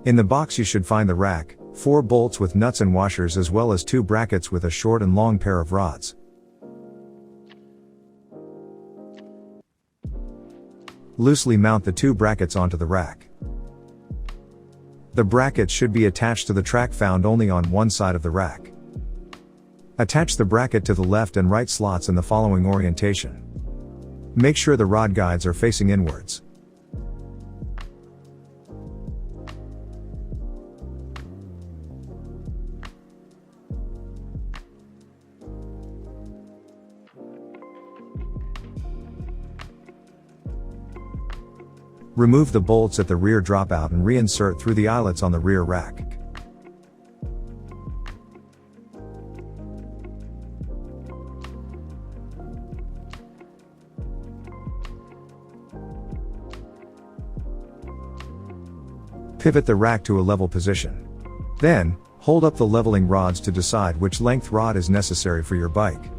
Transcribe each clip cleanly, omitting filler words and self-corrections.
In the box you should find the rack, 4 bolts with nuts and washers, as well as 2 brackets with a short and long pair of rods. Loosely mount the 2 brackets onto the rack. The brackets should be attached to the track found only on one side of the rack. Attach the bracket to the left and right slots in the following orientation. Make sure the rod guides are facing inwards. Remove the bolts at the rear dropout and reinsert through the eyelets on the rear rack. Pivot the rack to a level position. Then, hold up the leveling rods to decide which length rod is necessary for your bike.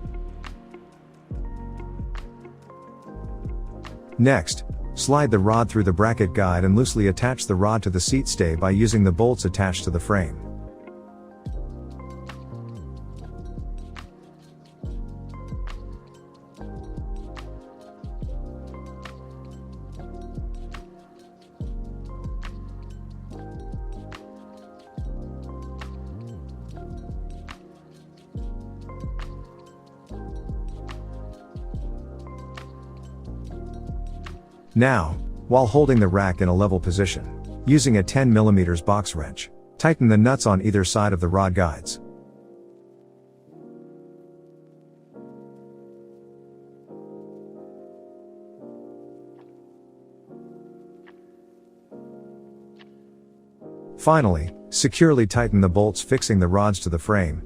Next, slide the rod through the bracket guide and loosely attach the rod to the seat stay by using the bolts attached to the frame. Now, while holding the rack in a level position, using a 10 mm box wrench, tighten the nuts on either side of the rod guides. Finally, securely tighten the bolts fixing the rods to the frame,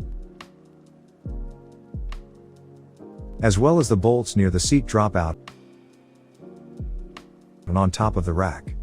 as well as the bolts near the seat dropout and on top of the rack.